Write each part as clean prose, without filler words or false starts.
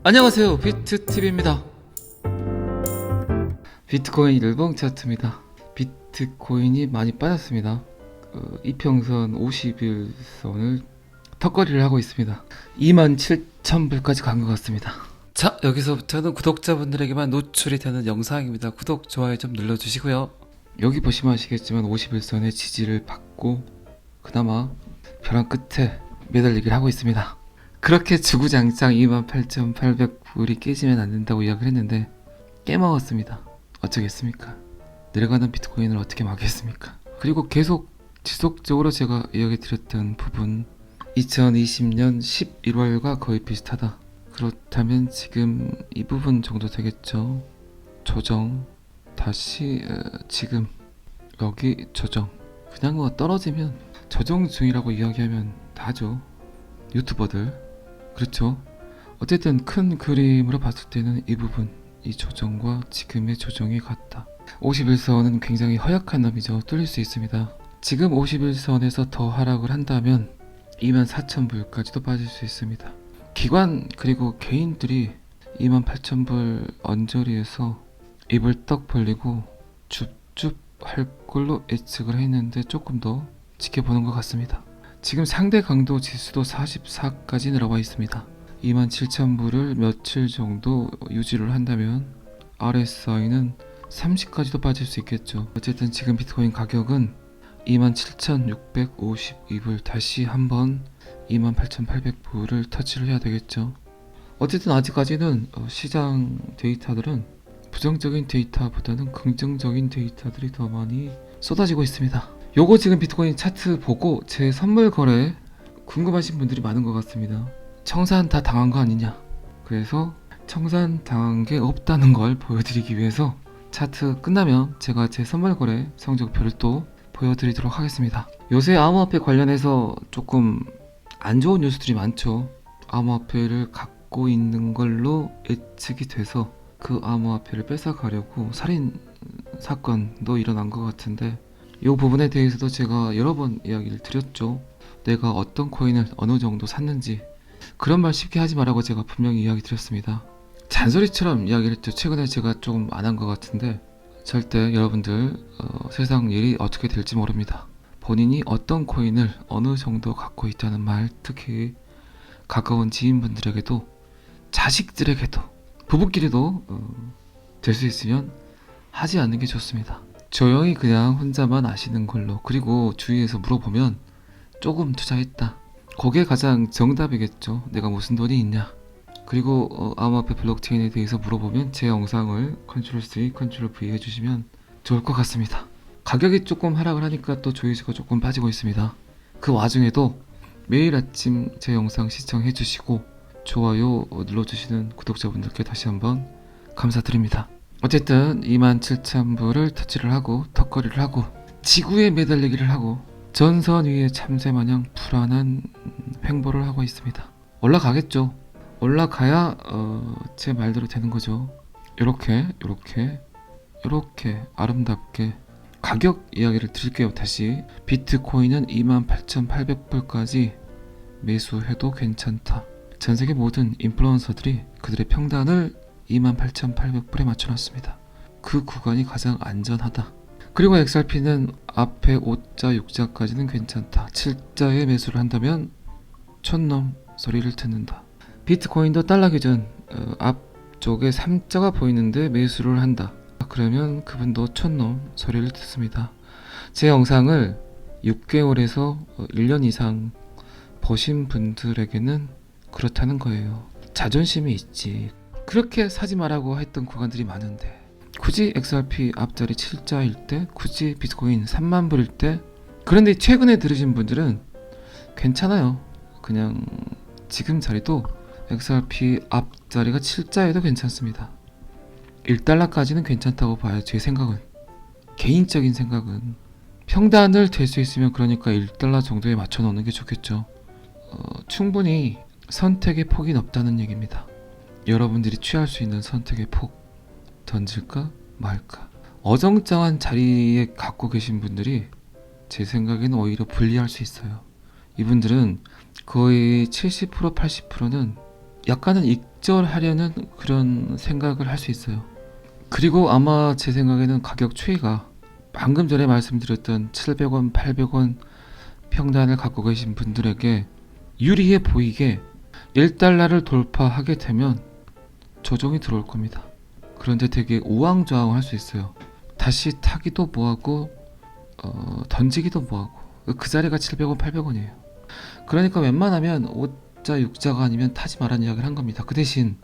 안녕하세요, 비트TV입니다. 비트코인 일봉 차트입니다. 비트코인이 많이 빠졌습니다. 이평선 50일선을 턱걸이를 하고 있습니다. 27,000불까지 간 것 같습니다. 자, 여기서부터는 구독자분들에게만 노출이 되는 영상입니다. 구독, 좋아요 좀 눌러주시고요. 여기 보시면 아시겠지만 51선의 지지를 받고 그나마 벼랑 끝에 매달리기를 하고 있습니다. 그렇게 주구장창 28,800불이 깨지면 안 된다고 이야기를 했는데 깨먹었습니다. 어쩌겠습니까? 내려가는 비트코인을 어떻게 막겠습니까? 그리고 계속 지속적으로 제가 이야기 드렸던 부분, 2020년 11월과 거의 비슷하다. 그렇다면 지금 이 부분 정도 되겠죠. 조정, 다시 지금 여기 조정. 그냥 뭐 떨어지면 조정 중이라고 이야기하면 다죠. 유튜버들. 그렇죠. 어쨌든 큰 그림으로 봤을 때는 이 부분, 이 조정과 지금의 조정이 같다. 51선은 굉장히 허약한 놈이죠. 뚫릴 수 있습니다. 지금 51선에서 더 하락을 한다면 24,000불까지도 빠질 수 있습니다. 기관 그리고 개인들이 28,000불 언저리에서 입을 떡 벌리고 줍줍 할 걸로 예측을 했는데 조금 더 지켜보는 것 같습니다. 지금 상대 강도 지수도 44까지 내려와 있습니다. 27,000불을 며칠 정도 유지를 한다면 RSI는 30까지도 빠질 수 있겠죠. 어쨌든 지금 비트코인 가격은 27,652불, 다시 한번 28,800불을 터치를 해야 되겠죠. 어쨌든 아직까지는 시장 데이터들은 부정적인 데이터보다는 긍정적인 데이터들이 더 많이 쏟아지고 있습니다. 요거 지금 비트코인 차트 보고 제 선물 거래 궁금하신 분들이 많은 것 같습니다. 청산 다 당한 거 아니냐. 그래서 청산 당한 게 없다는 걸 보여드리기 위해서 차트 끝나면 제가 제 선물 거래 성적표를 또 보여드리도록 하겠습니다. 요새 암호화폐 관련해서 조금 안 좋은 뉴스들이 많죠. 암호화폐를 갖고 있는 걸로 예측이 돼서 그 암호화폐를 뺏어가려고 살인 사건도 일어난 것 같은데, 이 부분에 대해서도 제가 여러 번 이야기를 드렸죠. 내가 어떤 코인을 어느 정도 샀는지 그런 말 쉽게 하지 말라고 제가 분명히 이야기 드렸습니다. 잔소리처럼 이야기를 했죠. 최근에 제가 조금 안 한 것 같은데, 절대 여러분들 세상 일이 어떻게 될지 모릅니다. 본인이 어떤 코인을 어느 정도 갖고 있다는 말, 특히 가까운 지인분들에게도 자식들에게도 부부끼리도 될 수 있으면 하지 않는 게 좋습니다. 조용히 그냥 혼자만 아시는 걸로. 그리고 주위에서 물어보면 조금 투자했다, 그게 가장 정답이겠죠. 내가 무슨 돈이 있냐. 그리고 암호화폐 블록체인에 대해서 물어보면 제 영상을 컨트롤 C, 컨트롤 V 해주시면 좋을 것 같습니다. 가격이 조금 하락을 하니까 또 조회수가 조금 빠지고 있습니다. 그 와중에도 매일 아침 제 영상 시청해 주시고 좋아요 눌러주시는 구독자분들께 다시 한번 감사드립니다. 어쨌든 27,000불을 터치를 하고 턱걸이를 하고 지구에 매달리기를 하고 전선 위에 참새마냥 불안한 횡보를 하고 있습니다. 올라가겠죠. 올라가야 제 말대로 되는 거죠. 요렇게 아름답게 가격 이야기를 드릴게요. 다시 비트코인은 28,800불까지 매수해도 괜찮다. 전세계 모든 인플루언서들이 그들의 평단을 28,800불에 맞춰놨습니다. 그 구간이 가장 안전하다. 그리고 XRP는 앞에 5자, 6자까지는 괜찮다. 7자에 매수를 한다면 촌놈 소리를 듣는다. 비트코인도 달러 기준 앞쪽에 3자가 보이는데 매수를 한다. 그러면 그분도 촌놈 소리를 듣습니다. 제 영상을 6개월에서 1년 이상 보신 분들에게는 그렇다는 거예요. 자존심이 있지. 그렇게 사지 말라고 했던 구간들이 많은데 굳이 XRP 앞자리 7자일 때, 굳이 비트코인 3만 불일 때. 그런데 최근에 들으신 분들은 괜찮아요. 그냥 지금 자리도 XRP 앞자리가 7자에도 괜찮습니다. 1달러까지는 괜찮다고 봐요. 제 생각은, 개인적인 생각은. 평단을 될 수 있으면 그러니까 1달러 정도에 맞춰 놓는 게 좋겠죠. 충분히 선택의 폭이 넓다는 얘기입니다. 여러분들이 취할 수 있는 선택의 폭, 던질까 말까. 어정쩡한 자리에 갖고 계신 분들이 제 생각에는 오히려 불리할 수 있어요. 이분들은 거의 70% 80%는 약간은 적절하려는 그런 생각을 할 수 있어요. 그리고 아마 제 생각에는 가격 추이가 방금 전에 말씀드렸던 700원, 800원 평단을 갖고 계신 분들에게 유리해 보이게 1달러를 돌파하게 되면 조정이 들어올 겁니다. 그런데 되게 우왕좌왕할 수 있어요. 다시 타기도 뭐하고 던지기도 뭐하고 그 자리가 700원, 800원이에요. 그러니까 웬만하면 5자, 6자가 아니면 타지 말라는 이야기를 한 겁니다. 그 대신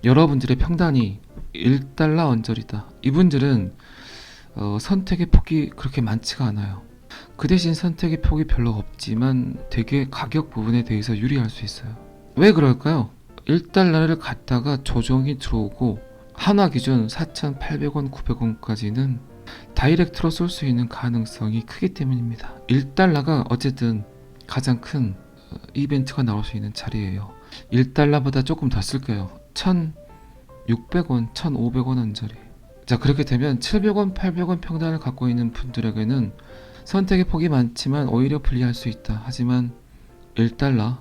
여러분들의 평단이 1달러 언저리다. 이분들은 선택의 폭이 그렇게 많지가 않아요. 그 대신 선택의 폭이 별로 없지만 되게 가격 부분에 대해서 유리할 수 있어요. 왜 그럴까요? 1달러를 갖다가 조정이 들어오고 한화 기준 4,800원, 900원까지는 다이렉트로 쏠 수 있는 가능성이 크기 때문입니다. 1달러가 어쨌든 가장 큰 이벤트가 나올 수 있는 자리예요. 1달러보다 조금 더 쓸게요. 1,600원, 1,500원 언저리. 자, 그렇게 되면 700원, 800원 평단을 갖고 있는 분들에게는 선택의 폭이 많지만 오히려 불리할 수 있다. 하지만 1달러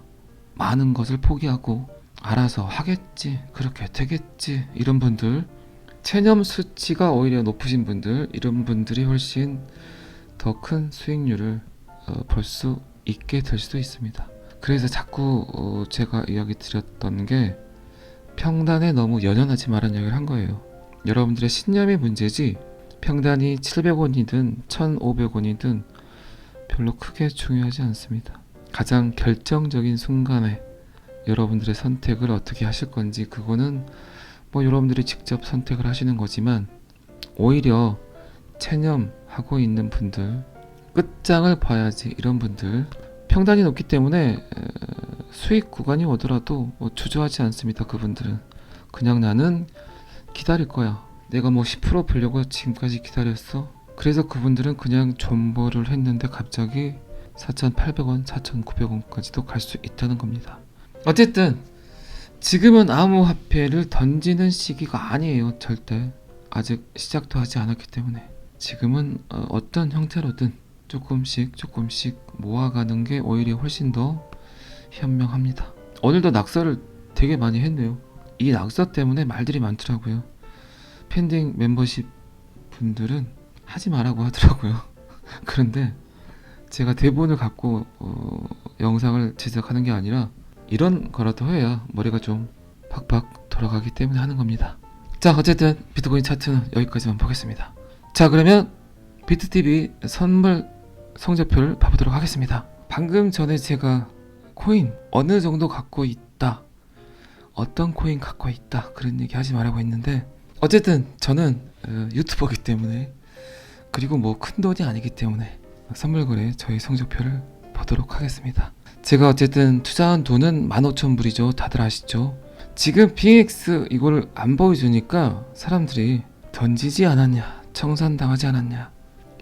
많은 것을 포기하고 알아서 하겠지, 그렇게 되겠지, 이런 분들, 체념 수치가 오히려 높으신 분들, 이런 분들이 훨씬 더 큰 수익률을 볼 수 있게 될 수도 있습니다. 그래서 자꾸 제가 이야기 드렸던 게 평단에 너무 연연하지 말라는 이야기를 한 거예요. 여러분들의 신념의 문제지 평단이 700원이든 1,500원이든 별로 크게 중요하지 않습니다. 가장 결정적인 순간에 여러분들의 선택을 어떻게 하실 건지, 그거는 뭐 여러분들이 직접 선택을 하시는 거지만, 오히려 체념하고 있는 분들, 끝장을 봐야지, 이런 분들, 평단이 높기 때문에 수익 구간이 오더라도 주저하지 않습니다. 그분들은 그냥 나는 기다릴 거야, 내가 뭐 10% 벌려고 지금까지 기다렸어. 그래서 그분들은 그냥 존버를 했는데 갑자기 4,800원, 4,900원까지도 갈 수 있다는 겁니다. 어쨌든 지금은 암호화폐를 던지는 시기가 아니에요. 절대. 아직 시작도 하지 않았기 때문에. 지금은 어떤 형태로든 조금씩 모아가는 게 오히려 훨씬 더 현명합니다. 오늘도 낙서를 되게 많이 했네요. 이 낙서 때문에 말들이 많더라고요. 팬딩 멤버십 분들은 하지 말라고 하더라고요. 그런데 제가 대본을 갖고 영상을 제작하는 게 아니라 이런 거라도 해야 머리가 좀 팍팍 돌아가기 때문에 하는 겁니다. 자, 어쨌든 비트코인 차트는 여기까지만 보겠습니다. 자, 그러면 비트TV 선물 성적표를 봐보도록 하겠습니다. 방금 전에 제가 코인 어느 정도 갖고 있다, 어떤 코인 갖고 있다, 그런 얘기 하지 말라고 했는데, 어쨌든 저는 유튜버이기 때문에, 그리고 뭐 큰 돈이 아니기 때문에 선물거래 저희 성적표를 보도록 하겠습니다. 제가 어쨌든 투자한 돈은 15,000불이죠. 다들 아시죠? 지금 BX 이거를 안 보여주니까 사람들이 던지지 않았냐, 청산당하지 않았냐,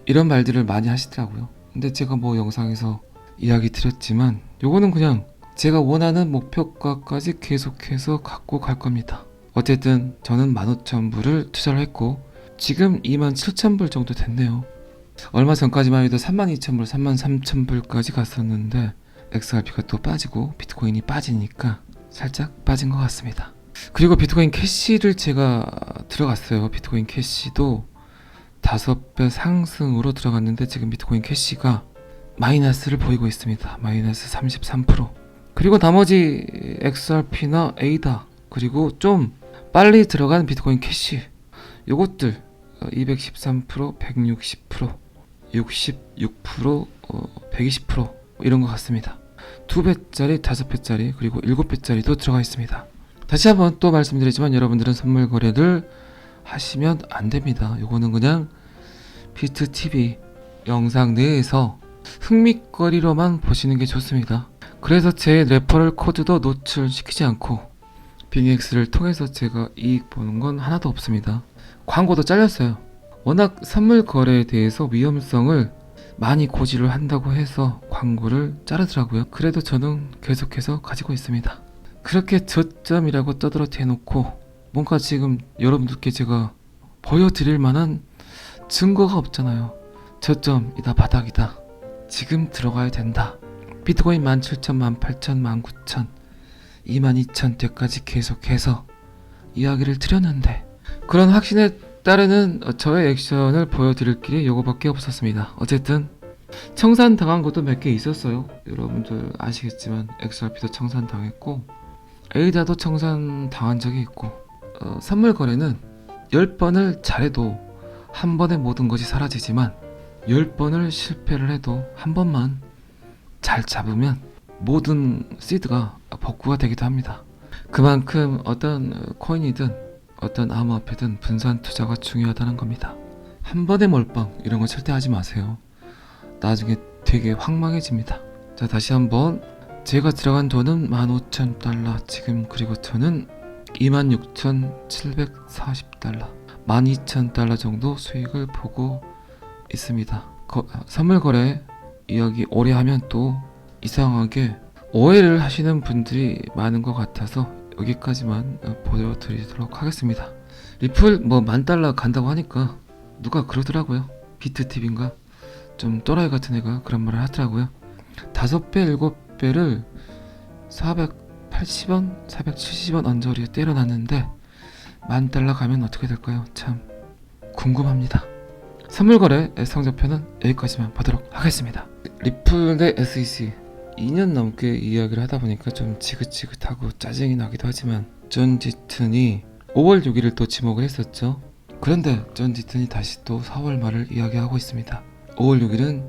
이런 말들을 많이 하시더라고요. 근데 제가 뭐 영상에서 이야기 드렸지만 요거는 그냥 제가 원하는 목표가까지 계속해서 갖고 갈 겁니다. 어쨌든 저는 15,000불을 투자를 했고 지금 27,000불 정도 됐네요. 얼마 전까지만 해도 32,000불, 33,000불까지 갔었는데 XRP가 또 빠지고 비트코인이 빠지니까 살짝 빠진 것 같습니다. 그리고 비트코인 캐시를 제가 들어갔어요. 비트코인 캐시도 5배 상승으로 들어갔는데 지금 비트코인 캐시가 마이너스를 보이고 있습니다. 마이너스 33%. 그리고 나머지 XRP나 에이다, 그리고 좀 빨리 들어간 비트코인 캐시, 요것들 213%, 160%, 66%, 120% 이런 것 같습니다. 2배짜리, 5배짜리, 그리고 7배짜리도 들어가 있습니다. 다시 한번 또 말씀드리지만 여러분들은 선물 거래를 하시면 안 됩니다. 요거는 그냥 비트TV 영상 내에서 흥미거리로만 보시는 게 좋습니다. 그래서 제 레퍼럴 코드도 노출시키지 않고 빙엑스를 통해서 제가 이익 보는 건 하나도 없습니다. 광고도 잘렸어요. 워낙 선물 거래에 대해서 위험성을 많이 고지를 한다고 해서 광고를 자르더라고요. 그래도 저는 계속해서 가지고 있습니다. 그렇게 저점이라고 떠들어 대놓고 뭔가 지금 여러분들께 제가 보여드릴 만한 증거가 없잖아요. 저점이다, 바닥이다, 지금 들어가야 된다, 비트코인 17,000, 18,000, 19,000 22,000대까지 계속해서 이야기를 드렸는데 그런 확신에 따르는 저의 액션을 보여드릴 길이 요거밖에 없었습니다. 어쨌든 청산당한 것도 몇 개 있었어요. 여러분들 아시겠지만 XRP도 청산당했고 에이다도 청산당한 적이 있고 선물 거래는 10번을 잘해도 한 번에 모든 것이 사라지지만 10번을 실패를 해도 한 번만 잘 잡으면 모든 시드가 복구가 되기도 합니다. 그만큼 어떤 코인이든 어떤 암호화폐든 분산 투자가 중요하다는 겁니다. 한 번에 몰빵 이런 거 절대 하지 마세요. 나중에 되게 황망해집니다. 자, 다시 한번 제가 들어간 돈은 15,000달러 지금, 그리고 저는 26,740달러 12,000달러 정도 수익을 보고 있습니다. 선물 거래 이야기 오래 하면 또 이상하게 오해를 하시는 분들이 많은 것 같아서 여기까지만 보여드리도록 하겠습니다. 리플 뭐 10,000달러 간다고 하니까 누가 그러더라고요. 비트팁인가 좀 또라이 같은 애가 그런 말을 하더라고요. 5배 7배를 480원 470원 언저리에 때려놨는데 10,000달러 가면 어떻게 될까요? 참 궁금합니다. 선물거래 성적표는 여기까지만 보도록 하겠습니다. 리플 대 SEC 2년 넘게 이야기를 하다 보니까 좀 지긋지긋하고 짜증이 나기도 하지만 존 지튼이 5월 6일을 또 지목을 했었죠. 그런데 존 지튼이 다시 또 4월 말을 이야기하고 있습니다. 5월 6일은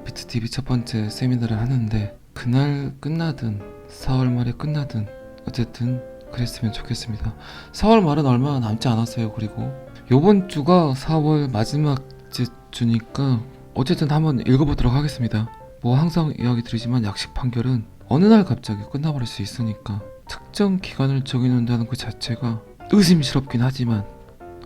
비트TV 첫 번째 세미나를 하는데 그날 끝나든 4월 말에 끝나든 어쨌든 그랬으면 좋겠습니다. 4월 말은 얼마 남지 않았어요. 그리고 요번 주가 4월 마지막 주니까 어쨌든 한번 읽어보도록 하겠습니다. 뭐 항상 이야기 드리지만 약식 판결은 어느 날 갑자기 끝나버릴 수 있으니까 특정 기간을 정해놓는다는 그 자체가 의심스럽긴 하지만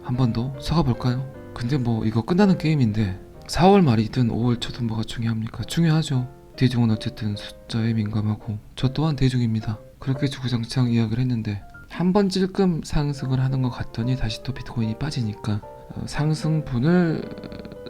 한 번 더 속아볼까요? 근데 뭐 이거 끝나는 게임인데 4월 말이든 5월 초든 뭐가 중요합니까? 중요하죠. 대중은 어쨌든 숫자에 민감하고 저 또한 대중입니다. 그렇게 주구장창 이야기를 했는데 한 번 찔끔 상승을 하는 것 같더니 다시 또 비트코인이 빠지니까 상승분을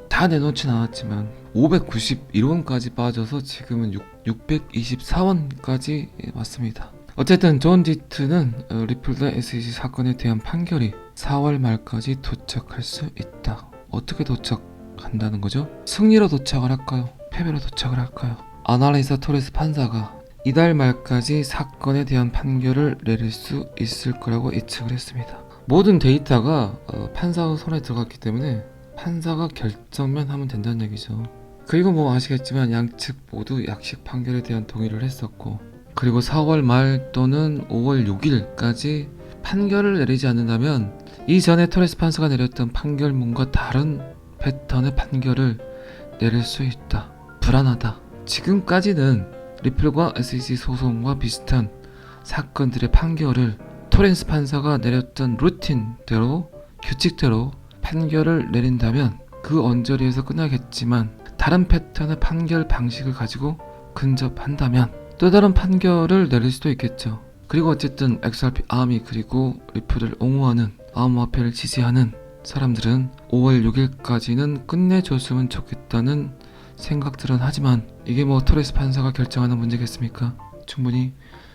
다 내놓진 않았지만 591원까지 빠져서 지금은 624원까지 왔습니다. 어쨌든 존 지튼은 리플 대 SEC 사건에 대한 판결이 4월 말까지 도착할 수 있다. 어떻게 도착한다는 거죠? 승리로 도착을 할까요? 패배로 도착을 할까요? 아날리사 토레스 판사가 이달 말까지 사건에 대한 판결을 내릴 수 있을 거라고 예측을 했습니다. 모든 데이터가 판사의 손에 들어갔기 때문에 판사가 결정만 하면 된다는 얘기죠. 그리고 뭐 아시겠지만 양측 모두 약식 판결에 대한 동의를 했었고, 그리고 4월 말 또는 5월 6일까지 판결을 내리지 않는다면 이전에 토레스 판사가 내렸던 판결문과 다른 패턴의 판결을 내릴 수 있다. 불안하다. 지금까지는 리플과 SEC 소송과 비슷한 사건들의 판결을 토렌스 판사가 내렸던 루틴대로, 규칙대로 판결을 내린다면 그 언저리에서 끝나겠지만 다른 패턴의 판결 방식을 가지고 근접한다면 또 다른 판결을 내릴 수도 있겠죠. 그리고 어쨌든 XRP 아미 그리고 리플을 옹호하는 암호화폐를 지지하는 사람들은 5월 6일까지는 끝내줬으면 좋겠다는 생각들은 하지만 이게 뭐 토레스 판사가 결정하는 문제겠습니까? 충분히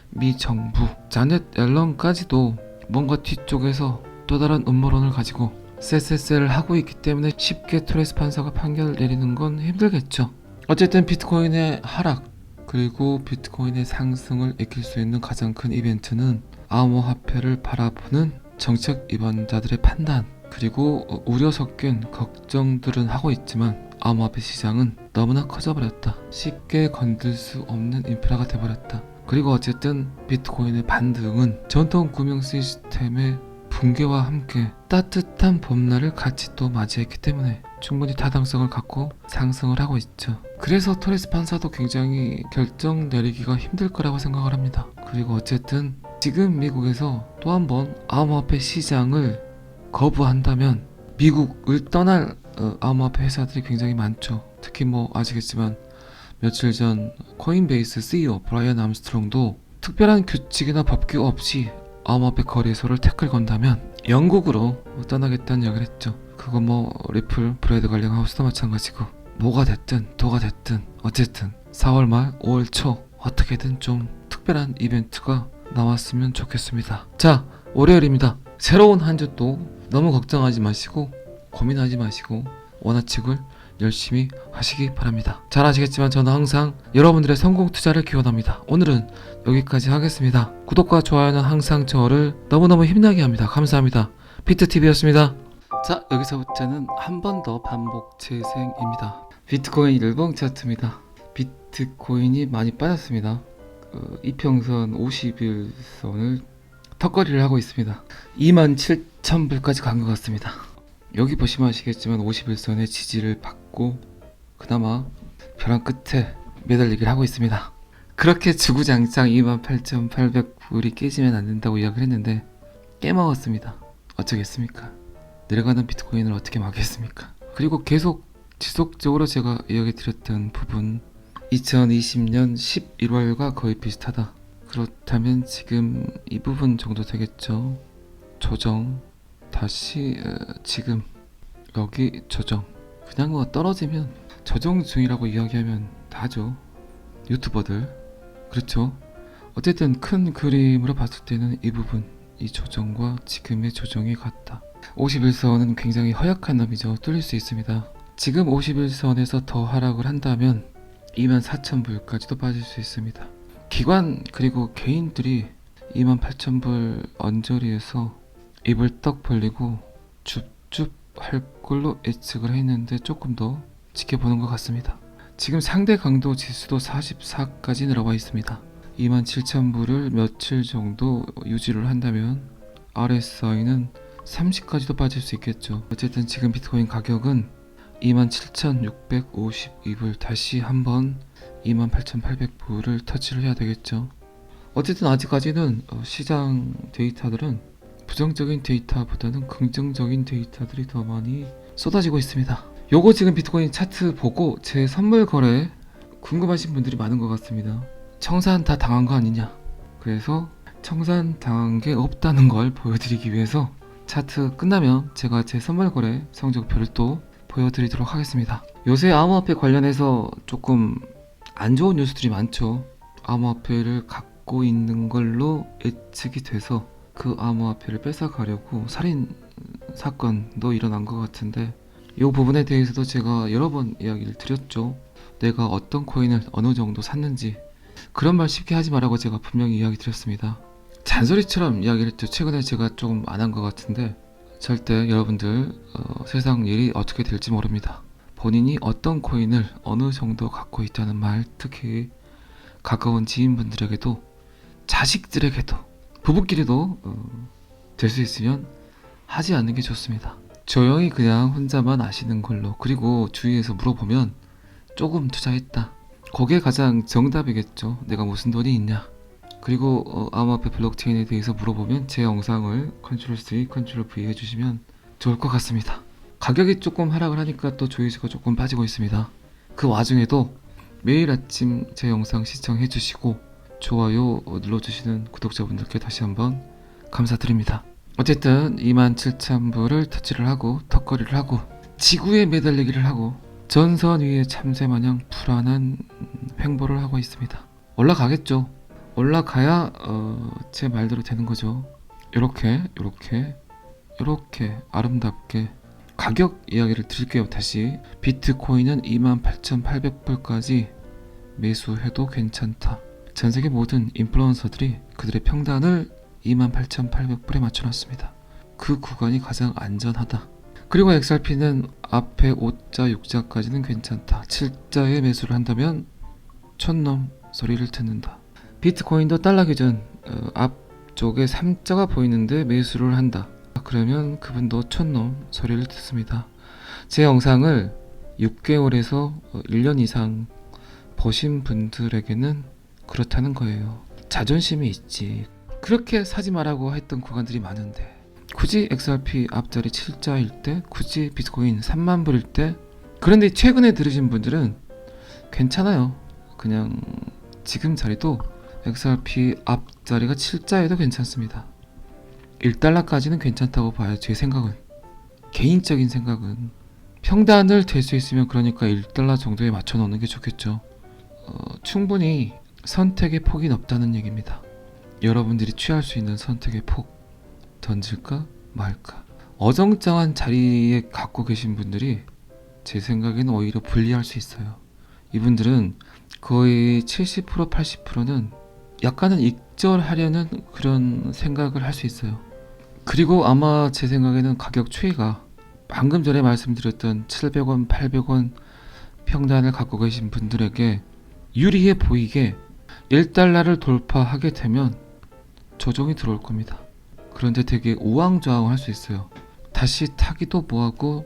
미 정부 자넷 앨런까지도 뭔가 뒤쪽에서 또 다른 음모론을 가지고 쎄쎄쎄를 하고 있기 때문에 쉽게 토레스 판사가 판결을 내리는 건 힘들겠죠. 어쨌든 비트코인의 하락 그리고 비트코인의 상승을 익힐 수 있는 가장 큰 이벤트는 암호화폐를 바라보는 정책 입원자들의 판단 그리고 우려 섞인 걱정들은 하고 있지만 암호화폐 시장은 너무나 커져버렸다. 쉽게 건들 수 없는 인프라가 돼버렸다. 그리고 어쨌든 비트코인의 반등은 전통 금융 시스템의 붕괴와 함께 따뜻한 봄날을 같이 또 맞이했기 때문에 충분히 타당성을 갖고 상승을 하고 있죠. 그래서 토레스 판사도 굉장히 결정 내리기가 힘들 거라고 생각을 합니다. 그리고 어쨌든 지금 미국에서 또 한 번 암호화폐 시장을 거부한다면 미국을 떠날 암호화폐 회사들이 굉장히 많죠. 특히 뭐 아시겠지만 며칠 전 코인베이스 CEO 브라이언 암스트롱도 특별한 규칙이나 법규 없이 암호화폐 거래소를 태클 건다면 영국으로 떠나겠다는 이야기를 했죠. 그거 뭐 리플 브레이드 관련 하우스도 마찬가지고 뭐가 됐든 도가 됐든 어쨌든 4월 말 5월 초 어떻게든 좀 특별한 이벤트가 나왔으면 좋겠습니다. 자, 월요일입니다. 새로운 한 주 또 너무 걱정하지 마시고 고민하지 마시고 원하칙을 열심히 하시기 바랍니다. 잘 아시겠지만 저는 항상 여러분들의 성공 투자를 기원합니다. 오늘은 여기까지 하겠습니다. 구독과 좋아요는 항상 저를 너무너무 힘나게 합니다. 감사합니다. 비트TV였습니다. 자, 여기서부터는 한 번 더 반복 재생입니다. 비트코인 일봉 차트입니다. 비트코인이 많이 빠졌습니다. 이평선 50일선을 턱걸이를 하고 있습니다. 27,000불까지 간 것 같습니다. 여기 보시면 아시겠지만 51선의 지지를 받고 그나마 벼랑 끝에 매달리기를 하고 있습니다. 그렇게 주구장창 28,800불이 깨지면 안 된다고 이야기를 했는데 깨먹었습니다. 어쩌겠습니까? 내려가는 비트코인을 어떻게 막겠습니까? 그리고 계속 지속적으로 제가 이야기 드렸던 부분 2020년 11월과 거의 비슷하다. 그렇다면 지금 이 부분 정도 되겠죠. 조정 다시 지금 여기 조정 그냥 뭐 떨어지면 조정 중이라고 이야기하면 다죠. 유튜버들 그렇죠. 어쨌든 큰 그림으로 봤을 때는 이 부분 이 조정과 지금의 조정이 같다. 51선은 굉장히 허약한 놈이죠. 뚫릴 수 있습니다. 지금 51선에서 더 하락을 한다면 24,000불까지도 빠질 수 있습니다. 기관 그리고 개인들이 28,000불 언저리에서 입을 떡 벌리고 줍줍 할 걸로 예측을 했는데 조금 더 지켜보는 것 같습니다. 지금 상대 강도 지수도 44까지 내려와 있습니다. 27,000불을 며칠 정도 유지를 한다면 RSI는 30까지도 빠질 수 있겠죠. 어쨌든 지금 비트코인 가격은 27,652불 다시 한번 28,800불을 터치를 해야 되겠죠. 어쨌든 아직까지는 시장 데이터들은 부정적인 데이터보다는 긍정적인 데이터들이 더 많이 쏟아지고 있습니다. 요거 지금 비트코인 차트 보고 제 선물 거래 궁금하신 분들이 많은 것 같습니다. 청산 다 당한 거 아니냐. 그래서 청산 당한 게 없다는 걸 보여드리기 위해서 차트 끝나면 제가 제 선물 거래 성적표를 또 보여드리도록 하겠습니다. 요새 암호화폐 관련해서 조금 안 좋은 뉴스들이 많죠. 암호화폐를 갖고 있는 걸로 예측이 돼서 그 암호화폐를 뺏어가려고 살인 사건도 일어난 것 같은데 이 부분에 대해서도 제가 여러 번 이야기를 드렸죠. 내가 어떤 코인을 어느 정도 샀는지 그런 말 쉽게 하지 말라고 제가 분명히 이야기 드렸습니다. 잔소리처럼 이야기를 했죠. 최근에 제가 조금 안 한 것 같은데 절대 여러분들 세상 일이 어떻게 될지 모릅니다. 본인이 어떤 코인을 어느 정도 갖고 있다는 말, 특히 가까운 지인분들에게도 자식들에게도 부부끼리도 될 수 있으면 하지 않는 게 좋습니다. 조용히 그냥 혼자만 아시는 걸로. 그리고 주위에서 물어보면 조금 투자했다. 그게 가장 정답이겠죠. 내가 무슨 돈이 있냐. 그리고 암호화폐 블록체인에 대해서 물어보면 제 영상을 컨트롤 C, 컨트롤 V 해주시면 좋을 것 같습니다. 가격이 조금 하락을 하니까 또 조회수가 조금 빠지고 있습니다. 그 와중에도 매일 아침 제 영상 시청해주시고 좋아요 눌러주시는 구독자분들께 다시 한번 감사드립니다. 어쨌든 27,000불을 터치를 하고 턱걸이를 하고 지구에 매달리기를 하고 전선 위에 참새마냥 불안한 횡보를 하고 있습니다. 올라가겠죠. 올라가야 제 말대로 되는 거죠. 요렇게 아름답게 가격 이야기를 드릴게요. 다시 비트코인은 28,800불까지 매수해도 괜찮다. 전세계 모든 인플루언서들이 그들의 평단을 28,800불에 맞춰놨습니다. 그 구간이 가장 안전하다. 그리고 XRP는 앞에 5자, 6자까지는 괜찮다. 7자에 매수를 한다면 촌놈 소리를 듣는다. 비트코인도 달러 기준 앞쪽에 3자가 보이는데 매수를 한다. 그러면 그분도 촌놈 소리를 듣습니다. 제 영상을 6개월에서 1년 이상 보신 분들에게는 그렇다는 거예요. 자존심이 있지. 그렇게 사지 말라고 했던 구간들이 많은데 굳이 XRP 앞자리 7자일 때, 굳이 비트코인 3만 불일 때, 그런데 최근에 들으신 분들은 괜찮아요. 그냥 지금 자리도 XRP 앞자리가 7자에도 괜찮습니다. 1달러까지는 괜찮다고 봐요. 제 생각은, 개인적인 생각은 평단을 될 수 있으면 그러니까 1달러 정도에 맞춰 놓는 게 좋겠죠. 충분히 선택의 폭이 넓다는 얘기입니다. 여러분들이 취할 수 있는 선택의 폭, 던질까 말까. 어정쩡한 자리에 갖고 계신 분들이 제 생각에는 오히려 불리할 수 있어요. 이분들은 거의 70% 80%는 약간은 익절하려는 그런 생각을 할 수 있어요. 그리고 아마 제 생각에는 가격 추이가 방금 전에 말씀드렸던 700원 800원 평단을 갖고 계신 분들에게 유리해 보이게 1달러를 돌파하게 되면 조정이 들어올 겁니다. 그런데 되게 우왕좌왕 할 수 있어요. 다시 타기도 뭐하고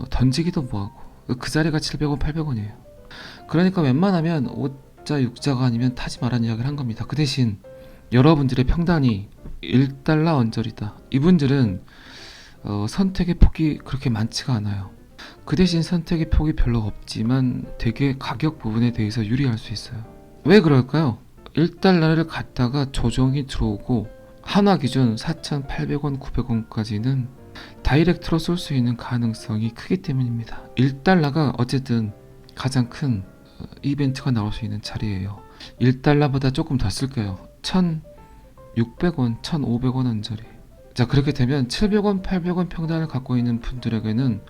던지기도 뭐하고. 그 자리가 700원 800원이에요. 그러니까 웬만하면 5자 6자가 아니면 타지 말라는 이야기를 한 겁니다. 그 대신 여러분들의 평단이 1달러 언저리다. 이분들은 선택의 폭이 그렇게 많지가 않아요. 그 대신 선택의 폭이 별로 없지만 되게 가격 부분에 대해서 유리할 수 있어요. 왜 그럴까요? 1달러를 갖다가 조정이 들어오고 한화 기준 4,800원, 900원까지는 다이렉트로 쏠 수 있는 가능성이 크기 때문입니다. 1달러가 어쨌든 가장 큰 이벤트가 나올 수 있는 자리예요. 1달러보다 조금 더 쓸게요. 1,600원, 1,500원 언저리. 자, 그렇게 되면 700원, 800원 평단을 갖고 있는 분들에게는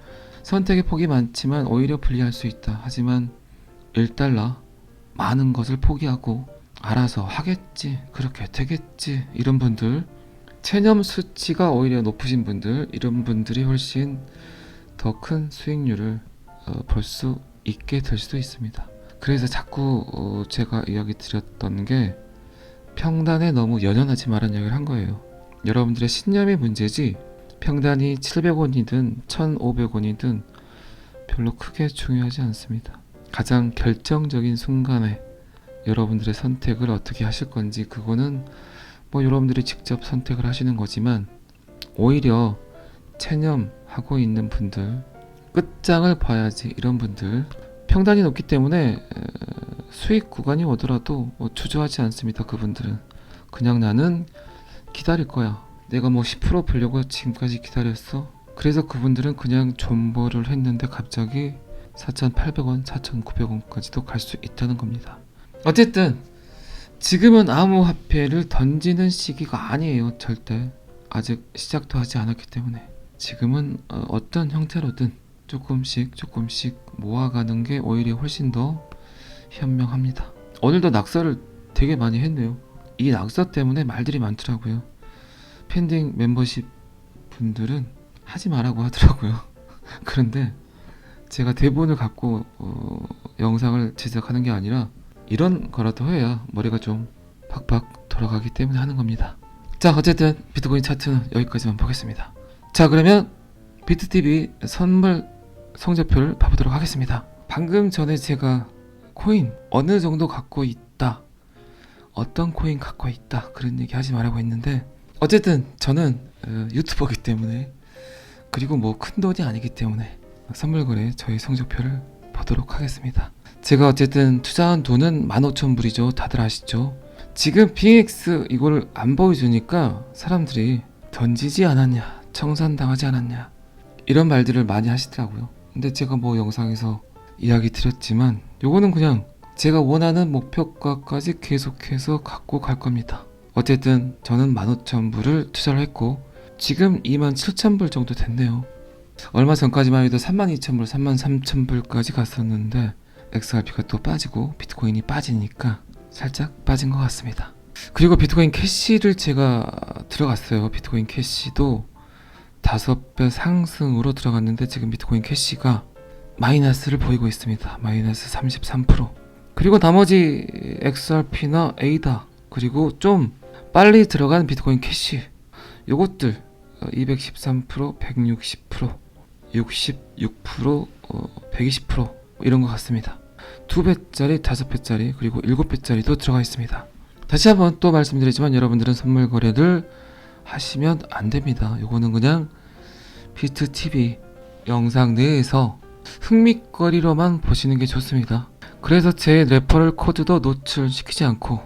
선택의 폭이 많지만 오히려 불리할 수 있다. 하지만 1달러 많은 것을 포기하고 알아서 하겠지, 그렇게 되겠지, 이런 분들, 체념 수치가 오히려 높으신 분들, 이런 분들이 훨씬 더 큰 수익률을 볼 수 있게 될 수도 있습니다. 그래서 자꾸 제가 이야기 드렸던 게 평단에 너무 연연하지 말라는 이야기를 한 거예요. 여러분들의 신념의 문제지 평단이 700원이든 1,500원이든 별로 크게 중요하지 않습니다. 가장 결정적인 순간에 여러분들의 선택을 어떻게 하실 건지, 그거는 뭐 여러분들이 직접 선택을 하시는 거지만 오히려 체념하고 있는 분들, 끝장을 봐야지, 이런 분들 평단이 높기 때문에 수익 구간이 오더라도 주저하지 않습니다. 그분들은 그냥 나는 기다릴 거야. 내가 뭐 10% 벌려고 지금까지 기다렸어. 그래서 그분들은 그냥 존버를 했는데 갑자기 4,800원, 4,900원까지도 갈 수 있다는 겁니다. 어쨌든 지금은 암호화폐를 던지는 시기가 아니에요. 절대. 아직 시작도 하지 않았기 때문에 지금은 어떤 형태로든 조금씩 모아가는 게 오히려 훨씬 더 현명합니다. 오늘도 낙서를 되게 많이 했네요. 이 낙서 때문에 말들이 많더라고요. 팬딩 멤버십 분들은 하지 말라고 하더라고요. 그런데 제가 대본을 갖고 영상을 제작하는 게 아니라 이런 거라도 해야 머리가 좀 팍팍 돌아가기 때문에 하는 겁니다. 자, 어쨌든 비트코인 차트는 여기까지만 보겠습니다. 자, 그러면 비트TV 선물 성적표를 봐보도록 하겠습니다. 방금 전에 제가 코인 어느 정도 갖고 있다, 어떤 코인 갖고 있다, 그런 얘기 하지 말라고 했는데, 어쨌든 저는 유튜버기 때문에, 그리고 뭐 큰 돈이 아니기 때문에 선물거래 저희 성적표를 보도록 하겠습니다. 제가 어쨌든 투자한 돈은 15,000불이죠. 다들 아시죠? 지금 BX 이걸 안 보여주니까 사람들이 던지지 않았냐, 청산당하지 않았냐, 이런 말들을 많이 하시더라고요. 근데 제가 뭐 영상에서 이야기 드렸지만 요거는 그냥 제가 원하는 목표가까지 계속해서 갖고 갈 겁니다. 어쨌든 저는 15,000불을 투자를 했고 지금 27,000불 정도 됐네요. 얼마 전까지만 해도 32,000불, 33,000불까지 갔었는데 XRP가 또 빠지고 비트코인이 빠지니까 살짝 빠진 것 같습니다. 그리고 비트코인 캐시를 제가 들어갔어요. 비트코인 캐시도 5배 상승으로 들어갔는데 지금 비트코인 캐시가 마이너스를 보이고 있습니다. 마이너스 33%. 그리고 나머지 XRP나 에이다, 그리고 좀 빨리 들어간 비트코인 캐시, 요것들 213%, 160%, 66%, 120% 이런 것 같습니다. 2배짜리, 5배짜리, 그리고 7배짜리도 들어가 있습니다. 다시 한번 또 말씀드리지만 여러분들은 선물 거래를 하시면 안 됩니다. 요거는 그냥 비트TV 영상 내에서 흥미거리로만 보시는 게 좋습니다. 그래서 제 레퍼럴 코드도 노출시키지 않고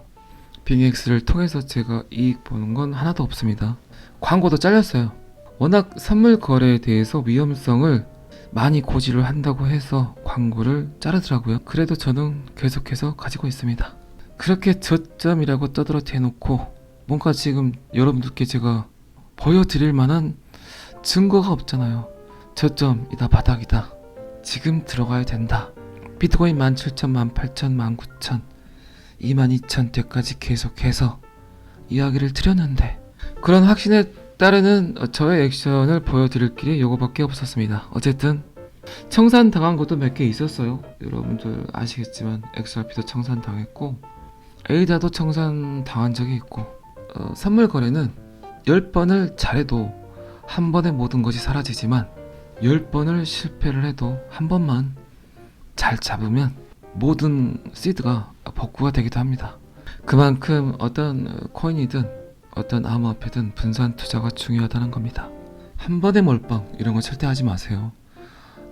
빙엑스를 통해서 제가 이익 보는 건 하나도 없습니다. 광고도 잘렸어요. 워낙 선물 거래에 대해서 위험성을 많이 고지를 한다고 해서 광고를 자르더라고요. 그래도 저는 계속해서 가지고 있습니다. 그렇게 저점이라고 떠들어 대놓고 뭔가 지금 여러분들께 제가 보여드릴 만한 증거가 없잖아요. 저점이다, 바닥이다, 지금 들어가야 된다, 비트코인 17,000, 18,000, 19,000, 22,000대까지 계속해서 이야기를 드렸는데 그런 확신에 따르는 저의 액션을 보여드릴 길이 요거밖에 없었습니다. 어쨌든 청산 당한 것도 몇 개 있었어요. 여러분들 아시겠지만 XRP도 청산 당했고 에이다도 청산 당한 적이 있고, 선물 거래는 10번을 잘해도 한 번에 모든 것이 사라지지만 10번을 실패를 해도 한 번만 잘 잡으면 모든 시드가 복구가 되기도 합니다. 그만큼 어떤 코인이든 어떤 암호화폐든 분산 투자가 중요하다는 겁니다. 한 번에 몰빵 이런 거 절대 하지 마세요.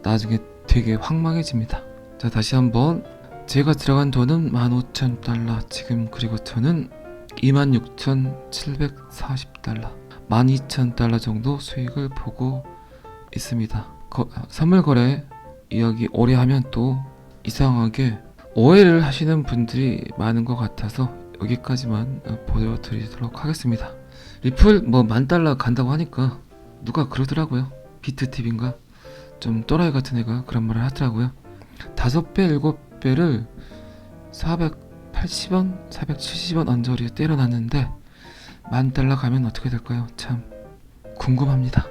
나중에 되게 황망해집니다. 자, 다시 한번 제가 들어간 돈은 15,000달러 지금, 그리고 저는 26,740달러 12,000달러 정도 수익을 보고 있습니다. 선물 거래 이야기 오래 하면 또 이상하게 오해를 하시는 분들이 많은 것 같아서 여기까지만 보여드리도록 하겠습니다. 리플 뭐 10,000달러 간다고 하니까 누가 그러더라고요. 비트팁인가 좀 또라이 같은 애가 그런 말을 하더라고요. 5배 7배를 480원 470원 언저리에 때려놨는데 10,000달러 가면 어떻게 될까요? 참 궁금합니다.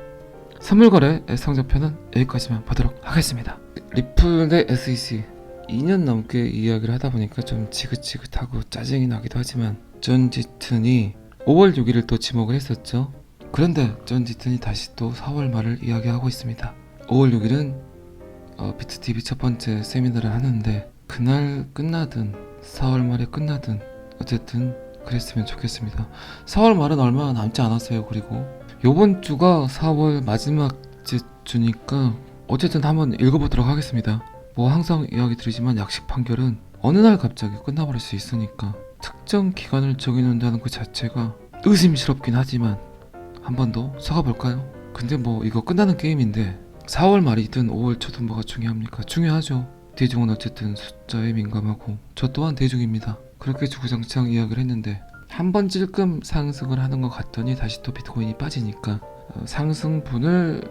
선물거래 성적표는 여기까지만 보도록 하겠습니다. 리플 대 SEC 2년 넘게 이야기를 하다 보니까 좀 지긋지긋하고 짜증이 나기도 하지만 존 지튼이 5월 6일을 또 지목을 했었죠. 그런데 존 지튼이 다시 또 4월 말을 이야기하고 있습니다. 5월 6일은 비트TV 첫 번째 세미나를 하는데 그날 끝나든 4월 말에 끝나든 어쨌든 그랬으면 좋겠습니다. 4월 말은 얼마 남지 않았어요. 그리고 요번 주가 4월 마지막 주니까 어쨌든 한번 읽어보도록 하겠습니다. 뭐 항상 이야기 드리지만 약식 판결은 어느 날 갑자기 끝나버릴 수 있으니까 특정 기간을 정해놓는다는 그 자체가 의심스럽긴 하지만 한 번 더 속아볼까요? 근데 뭐 이거 끝나는 게임인데 4월 말이든 5월 초든 뭐가 중요합니까? 중요하죠. 대중은 어쨌든 숫자에 민감하고 저 또한 대중입니다. 그렇게 주구장창 이야기를 했는데 한 번 찔끔 상승을 하는 것 같더니 다시 또 비트코인이 빠지니까 상승분을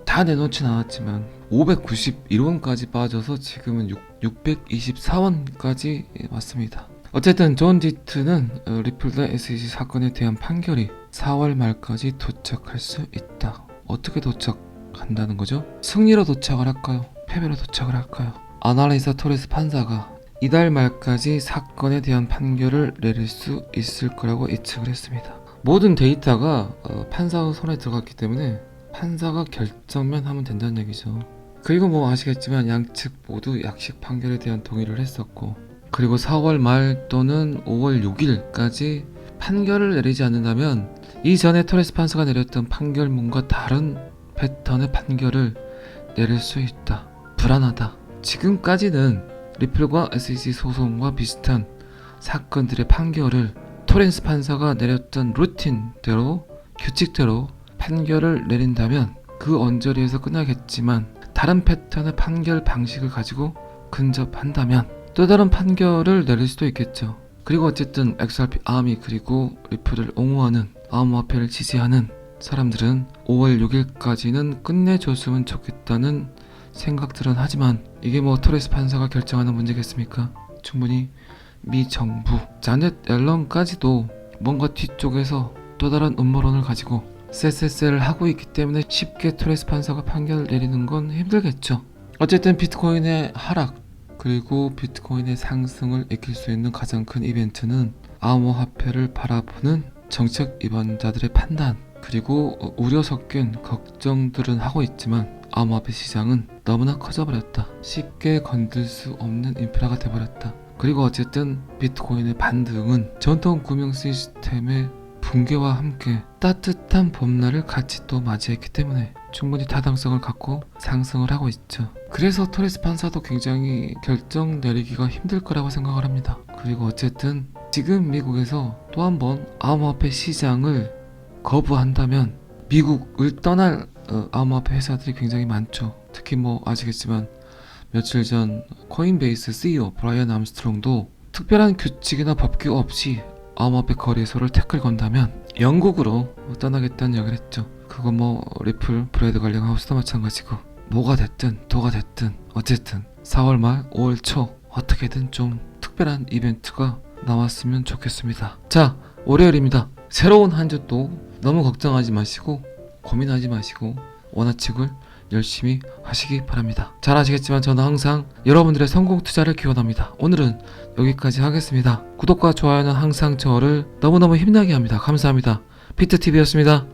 다 내놓진 않았지만 591원까지 빠져서 지금은 624원까지 왔습니다. 어쨌든 존 지튼은 리플 대 SEC 사건에 대한 판결이 4월 말까지 도착할 수 있다. 어떻게 도착한다는 거죠? 승리로 도착을 할까요? 패배로 도착을 할까요? 아날리사 토레스 판사가 이달 말까지 사건에 대한 판결을 내릴 수 있을 거라고 예측을 했습니다. 모든 데이터가 판사 손에 들어갔기 때문에 판사가 결정만 하면 된다는 얘기죠. 그리고 뭐 아시겠지만 양측 모두 약식 판결에 대한 동의를 했었고, 그리고 4월 말 또는 5월 6일까지 판결을 내리지 않는다면 이전에 토레스 판사가 내렸던 판결문과 다른 패턴의 판결을 내릴 수 있다. 불안하다. 지금까지는 리플과 SEC 소송과 비슷한 사건들의 판결을 토렌스 판사가 내렸던 루틴대로 규칙대로 판결을 내린다면 그 언저리에서 끝나겠지만 다른 패턴의 판결 방식을 가지고 근접한다면 또 다른 판결을 내릴 수도 있겠죠. 그리고 어쨌든 XRP 아미 그리고 리플을 옹호하는 암호화폐를 지지하는 사람들은 5월 6일까지는 끝내줬으면 좋겠다는 생각들은 하지만 이게 뭐 토레스 판사가 결정하는 문제겠습니까? 충분히 미 정부 자넷 앨런까지도 뭔가 뒤쪽에서 또 다른 음모론을 가지고 쎄쎄쎄를 하고 있기 때문에 쉽게 토레스 판사가 판결을 내리는 건 힘들겠죠. 어쨌든 비트코인의 하락 그리고 비트코인의 상승을 익힐 수 있는 가장 큰 이벤트는 암호화폐를 바라보는 정책 입원자들의 판단 그리고 우려 섞인 걱정들은 하고 있지만 암호화폐 시장은 너무나 커져버렸다. 쉽게 건들 수 없는 인프라가 돼버렸다. 그리고 어쨌든 비트코인의 반등은 전통 금융 시스템의 붕괴와 함께 따뜻한 봄날을 같이 또 맞이했기 때문에 충분히 타당성을 갖고 상승을 하고 있죠. 그래서 토레스 판사도 굉장히 결정 내리기가 힘들 거라고 생각을 합니다. 그리고 어쨌든 지금 미국에서 또 한 번 암호화폐 시장을 거부한다면 미국을 떠날 암호화폐 회사들이 굉장히 많죠. 특히 뭐 아시겠지만 며칠 전 코인베이스 CEO 브라이언 암스트롱도 특별한 규칙이나 법규 없이 암호화폐 거래소를 태클 건다면 영국으로 떠나겠다는 이야기를 했죠. 그거 뭐 리플, 브레드 관련 하우스도 마찬가지고 뭐가 됐든 도가 됐든 어쨌든 4월 말 5월 초 어떻게든 좀 특별한 이벤트가 나왔으면 좋겠습니다. 자, 월요일입니다. 새로운 한 주 또 너무 걱정하지 마시고 고민하지 마시고 원하칙을 열심히 하시기 바랍니다. 잘 아시겠지만 저는 항상 여러분들의 성공 투자를 기원합니다. 오늘은 여기까지 하겠습니다. 구독과 좋아요는 항상 저를 너무너무 힘나게 합니다. 감사합니다. 피트TV였습니다.